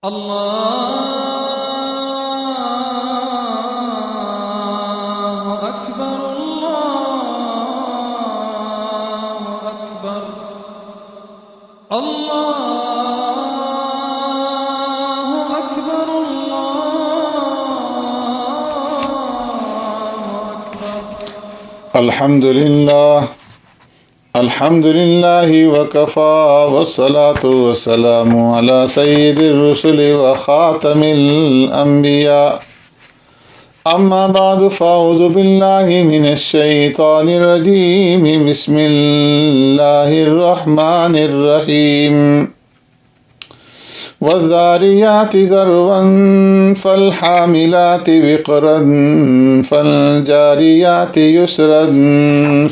الله أكبر الله أكبر الله أكبر الله أكبر. الحمد لله وكفى والصلاة والسلام على سيد الرسل وخاتم الأنبياء أما بعد فأعوذ بالله من الشيطان الرجيم بسم الله الرحمن الرحيم والذاريات ذروا فالحاملات وقرا فالجاريات يسرا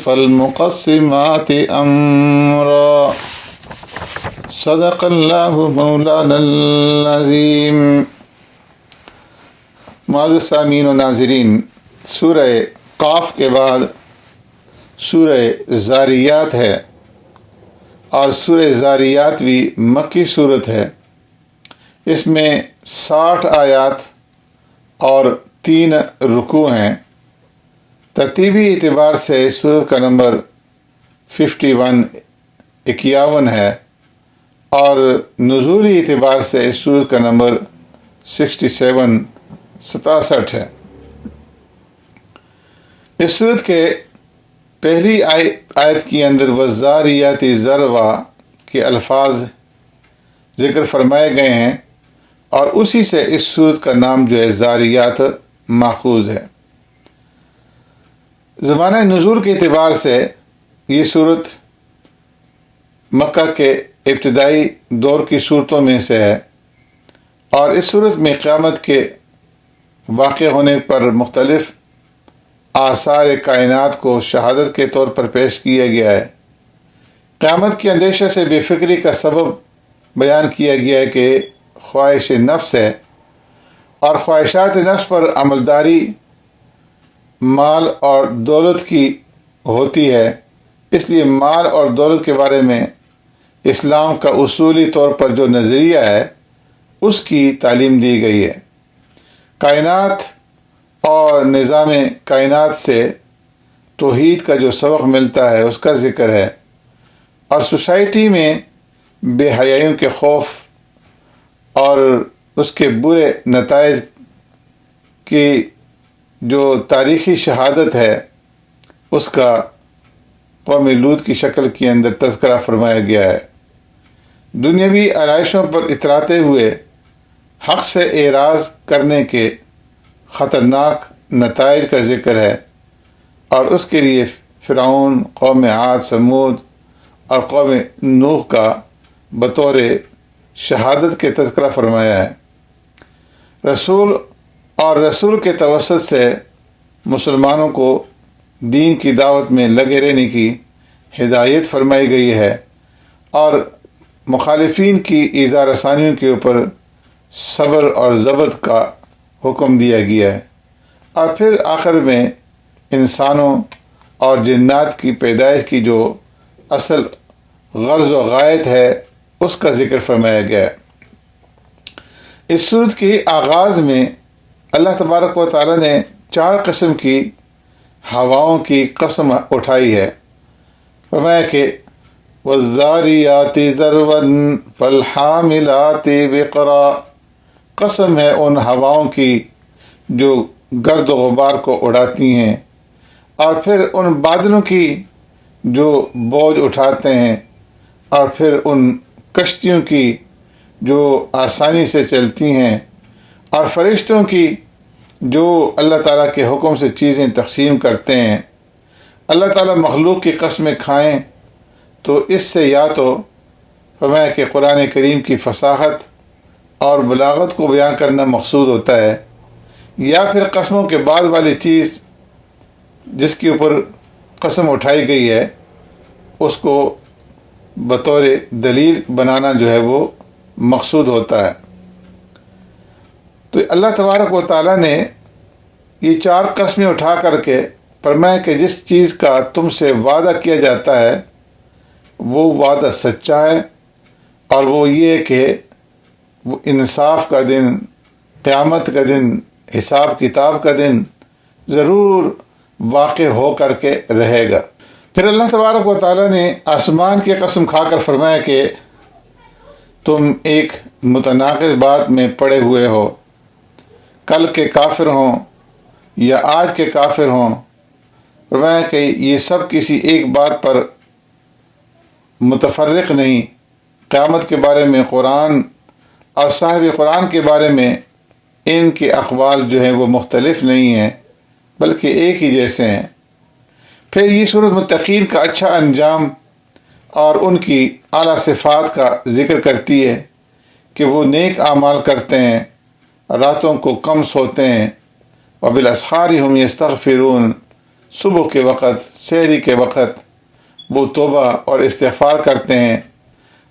فالمقسمات أمرا صدق الله مولانا العظیم. معزز سامعین و ناظرین، سورہ قاف کے بعد سورہ ذاریات ہے، اور سورہ ذاریات بھی مکی صورت ہے. اس میں 60 آیات اور 3 رکوع ہیں. ترتیبی اعتبار سے سورت کا نمبر 51 ہے، اور نزولی اعتبار سے اس سورت کا نمبر 67 ہے. اس سورت کے پہلی آیت کے اندر والذاریات ذروا کے الفاظ ذکر فرمائے گئے ہیں، اور اسی سے اس سورت کا نام جو ہے ذاریات ماخوذ ہے. زمانہ نزول کے اعتبار سے یہ سورت مکہ کے ابتدائی دور کی صورتوں میں سے ہے، اور اس صورت میں قیامت کے واقع ہونے پر مختلف آثار کائنات کو شہادت کے طور پر پیش کیا گیا ہے. قیامت کے اندیشے سے بے فکری کا سبب بیان کیا گیا ہے کہ خواہش نفس ہے، اور خواہشات نفس پر عملداری مال اور دولت کی ہوتی ہے. اس لیے مال اور دولت کے بارے میں اسلام کا اصولی طور پر جو نظریہ ہے اس کی تعلیم دی گئی ہے. کائنات اور نظام کائنات سے توحید کا جو سبق ملتا ہے اس کا ذکر ہے، اور سوسائٹی میں بے حیائیوں کے خوف اور اس کے برے نتائج کی جو تاریخی شہادت ہے اس کا قوم لوط کی شکل کے اندر تذکرہ فرمایا گیا ہے. دنیاوی آرائشوں پر اتراتے ہوئے حق سے اعراض کرنے کے خطرناک نتائج کا ذکر ہے، اور اس کے لیے فرعون، قوم عاد، سمود اور قوم نوح کا بطور شہادت کے تذکرہ فرمایا ہے. رسول کے توسط سے مسلمانوں کو دین کی دعوت میں لگے رہنے کی ہدایت فرمائی گئی ہے، اور مخالفین کی ایذا رسانیوں کے اوپر صبر اور ضبط کا حکم دیا گیا ہے. اور پھر آخر میں انسانوں اور جنات کی پیدائش کی جو اصل غرض و غایت ہے اس کا ذکر فرمایا گیا ہے. اس سورت کے آغاز میں اللہ تبارک و تعالی نے 4 قسم کی ہواؤں کی قسم اٹھائی ہے. فرمایا کہ والذاریات ذروا فالحاملات وقرا، قسم ہے ان ہواؤں کی جو گرد و غبار کو اڑاتی ہیں، اور پھر ان بادلوں کی جو بوجھ اٹھاتے ہیں، اور پھر ان کشتیوں کی جو آسانی سے چلتی ہیں، اور فرشتوں کی جو اللہ تعالیٰ کے حکم سے چیزیں تقسیم کرتے ہیں. اللہ تعالیٰ مخلوق کی قسمیں کھائیں تو اس سے یا تو فرمایا کہ قرآن کریم کی فصاحت اور بلاغت کو بیان کرنا مقصود ہوتا ہے، یا پھر قسموں کے بعد والی چیز جس کے اوپر قسم اٹھائی گئی ہے اس کو بطور دلیل بنانا جو ہے وہ مقصود ہوتا ہے. تو اللہ تبارک و تعالیٰ نے یہ 4 قسمیں اٹھا کر کے فرمایا کہ جس چیز کا تم سے وعدہ کیا جاتا ہے وہ وعدہ سچا ہے، اور وہ یہ کہ وہ انصاف کا دن، قیامت کا دن، حساب کتاب کا دن ضرور واقع ہو کر کے رہے گا۔ پھر اللہ تبارک و تعالیٰ نے آسمان کی قسم کھا کر فرمایا کہ تم ایک متناقض بات میں پڑے ہوئے ہو، کل کے کافر ہوں یا آج کے کافر ہوں۔ فرمایا کہ یہ سب کسی ایک بات پر متفرق نہیں، قیامت کے بارے میں قرآن اور صاحب قرآن کے بارے میں ان کے اقوال جو ہیں وہ مختلف نہیں ہیں بلکہ ایک ہی جیسے ہیں۔ پھر یہ صورت متقین کا اچھا انجام اور ان کی اعلیٰ صفات کا ذکر کرتی ہے کہ وہ نیک اعمال کرتے ہیں، راتوں کو کم سوتے ہیں، وبالاسحار هم یستغفرون، صبح کے وقت، سحری کے وقت وہ توبہ اور استغفار کرتے ہیں،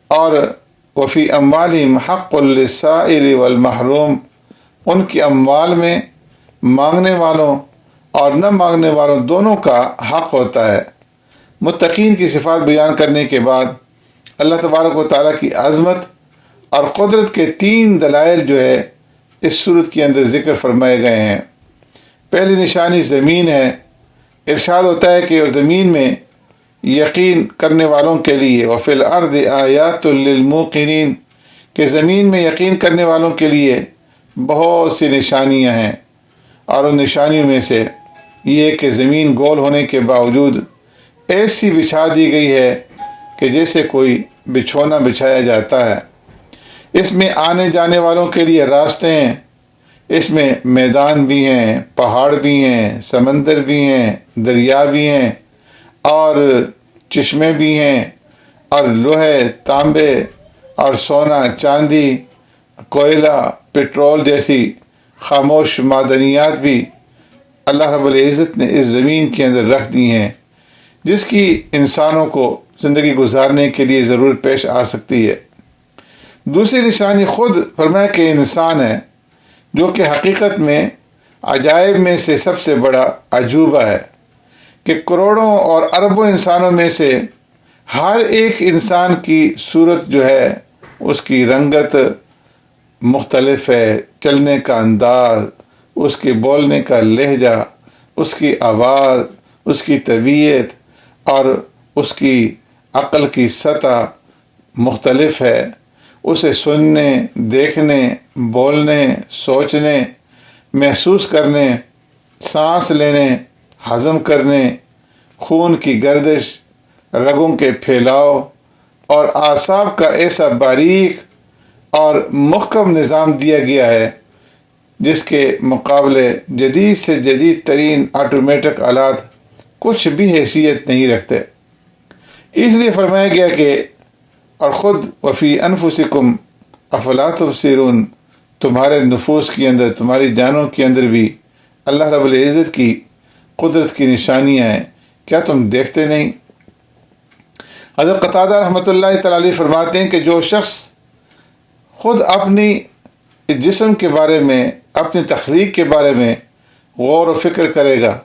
اور وفی اموالہم حق للسائل والمحروم، ان کی اموال میں مانگنے والوں اور نہ مانگنے والوں دونوں کا حق ہوتا ہے۔ متقین کی صفات بیان کرنے کے بعد اللہ تبارک و تعالیٰ کی عظمت اور قدرت کے 3 دلائل جو ہے اس صورت کے اندر ذکر فرمائے گئے ہیں۔ پہلی نشانی زمین ہے۔ ارشاد ہوتا ہے کہ زمین میں یقین کرنے والوں کے لیے وفی الارض آیات للموقنین، کہ زمین میں یقین کرنے والوں کے لیے بہت سی نشانیاں ہیں، اور ان نشانیوں میں سے یہ کہ زمین گول ہونے کے باوجود ایسی بچھا دی گئی ہے کہ جیسے کوئی بچھونا بچھایا جاتا ہے۔ اس میں آنے جانے والوں کے لیے راستے ہیں، اس میں میدان بھی ہیں، پہاڑ بھی ہیں، سمندر بھی ہیں، دریا بھی ہیں، اور چشمے بھی ہیں، اور لوہے، تانبے اور سونا، چاندی، کوئلہ، پٹرول جیسی خاموش معدنیات بھی اللہ رب العزت نے اس زمین کے اندر رکھ دی ہیں، جس کی انسانوں کو زندگی گزارنے کے لیے ضرورت پیش آ سکتی ہے۔ دوسری نشانی خود فرمایا کہ انسان ہے، جو کہ حقیقت میں عجائب میں سے سب سے بڑا عجوبہ ہے، کہ کروڑوں اور اربوں انسانوں میں سے ہر ایک انسان کی صورت جو ہے اس کی رنگت مختلف ہے، چلنے کا انداز، اس کے بولنے کا لہجہ، اس کی آواز، اس کی طبیعت اور اس کی عقل کی سطح مختلف ہے۔ اسے سننے، دیکھنے، بولنے، سوچنے، محسوس کرنے، سانس لینے، ہضم کرنے، خون کی گردش، رگوں کے پھیلاؤ اور اعصاب کا ایسا باریک اور محکم نظام دیا گیا ہے جس کے مقابلے جدید سے جدید ترین آٹومیٹک آلات کچھ بھی حیثیت نہیں رکھتے۔ اس لیے فرمایا گیا کہ اور خود وفی انفسکم افلا تبصرون، تمہارے نفوس کے اندر، تمہاری جانوں کے اندر بھی اللہ رب العزت کی قدرت کی نشانیاں ہیں، کیا تم دیکھتے نہیں؟ حضرت قتادہ رحمۃ اللہ تعالی علیہ فرماتے ہیں کہ جو شخص خود اپنی جسم کے بارے میں، اپنی تخلیق کے بارے میں غور و فکر کرے گا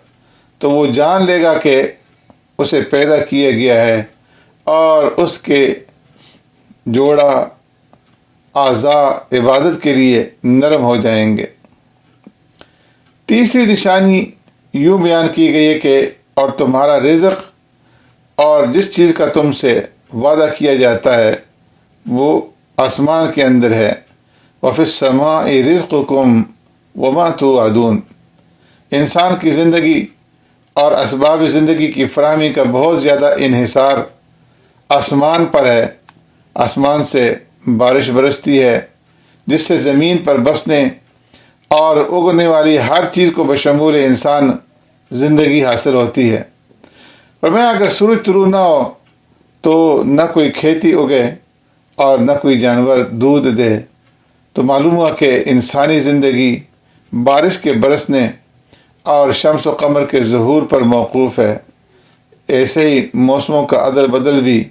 تو وہ جان لے گا کہ اسے پیدا کیا گیا ہے اور اس کے جوڑا اعضاء عبادت کے لیے نرم ہو جائیں گے۔ تیسری نشانی یوں بیان کی گئی ہے کہ اور تمہارا رزق اور جس چیز کا تم سے وعدہ کیا جاتا ہے وہ آسمان کے اندر ہے۔ وفی السماء رزقکم وما توعدون، انسان کی زندگی اور اسباب زندگی کی فراہمی کا بہت زیادہ انحصار آسمان پر ہے۔ آسمان سے بارش برستی ہے جس سے زمین پر بسنے اور اگنے والی ہر چیز کو بشمول انسان زندگی حاصل ہوتی ہے۔ فرمایا اگر سورج طلوع نہ ہو تو نہ کوئی کھیتی اگے اور نہ کوئی جانور دودھ دے، تو معلوم ہوا کہ انسانی زندگی بارش کے برسنے اور شمس و قمر کے ظہور پر موقوف ہے۔ ایسے ہی موسموں کا عدل بدل بھی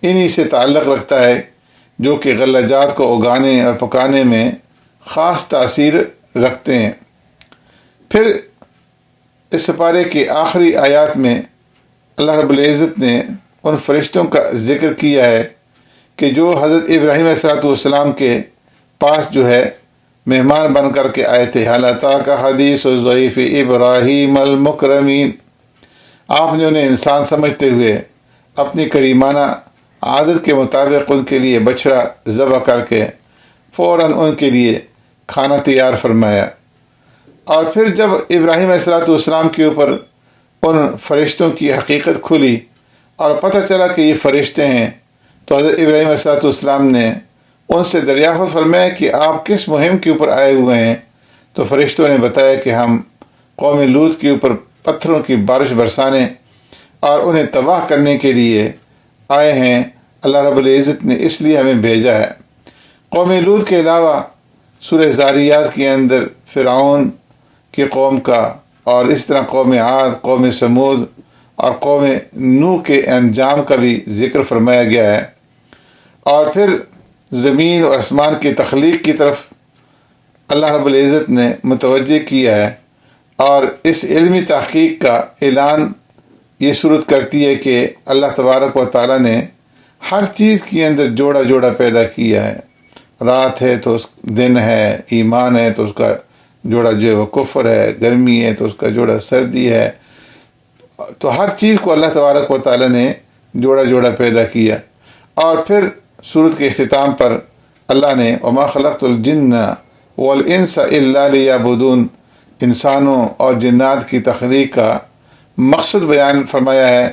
انہی سے تعلق رکھتا ہے جو کہ غلہ جات کو اگانے اور پکانے میں خاص تاثیر رکھتے ہیں۔ پھر اس سپارے کی آخری آیات میں اللہ رب العزت نے ان فرشتوں کا ذکر کیا ہے کہ جو حضرت ابراہیم علیہ السلام کے پاس جو ہے مہمان بن کر کے آئے تھے۔ حل اتاک حدیث ضعیف ابراہیم المکرمین، آپ نے انہیں انسان سمجھتے ہوئے اپنی کریمانہ عادت کے مطابق ان کے لیے بچڑا ذبح کر کے فوراً ان کے لیے کھانا تیار فرمایا۔ اور پھر جب ابراہیم علیہ السلام کے اوپر ان فرشتوں کی حقیقت کھلی اور پتہ چلا کہ یہ فرشتے ہیں، تو حضرت ابراہیم علیہ السلام نے ان سے دریافت فرمایا کہ آپ کس مہم کے اوپر آئے ہوئے ہیں؟ تو فرشتوں نے بتایا کہ ہم قوم لوط کے اوپر پتھروں کی بارش برسانے اور انہیں تباہ کرنے کے لیے آئے ہیں، اللہ رب العزت نے اس لیے ہمیں بھیجا ہے۔ قوم لوط کے علاوہ سورہ زاریات کے اندر فرعون کی قوم کا اور اس طرح قوم عاد، قوم سمود اور قوم نوح کے انجام کا بھی ذکر فرمایا گیا ہے۔ اور پھر زمین اور آسمان کی تخلیق کی طرف اللہ رب العزت نے متوجہ کیا ہے، اور اس علمی تحقیق کا اعلان یہ صورت کرتی ہے کہ اللہ تبارک و تعالیٰ نے ہر چیز کے اندر جوڑا جوڑا پیدا کیا ہے۔ رات ہے تو اس دن ہے، ایمان ہے تو اس کا جوڑا جو ہے وہ کفر ہے، گرمی ہے تو اس کا جوڑا سردی ہے، تو ہر چیز کو اللہ تبارک و تعالیٰ نے جوڑا جوڑا پیدا کیا۔ اور پھر سورت کے اختتام پر اللہ نے وما خلقت الجن والانس الا لیعبدون، انسانوں اور جنات کی تخلیق کا مقصد بیان فرمایا ہے،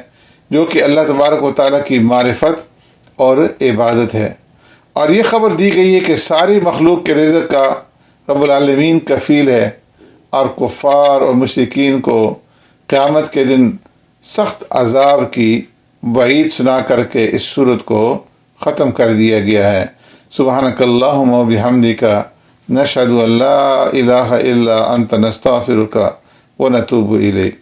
جو کہ اللہ تبارک و تعالیٰ کی معرفت اور عبادت ہے۔ اور یہ خبر دی گئی ہے کہ ساری مخلوق کے رزق کا رب العالمین کفیل ہے، اور کفار اور مشرکین کو قیامت کے دن سخت عذاب کی وعید سنا کر کے اس صورت کو ختم کر دیا گیا ہے۔ سبحانک اللہم و بحمدک نشہد ان لا الہ الا انت نستغفرک و نتوب الیک۔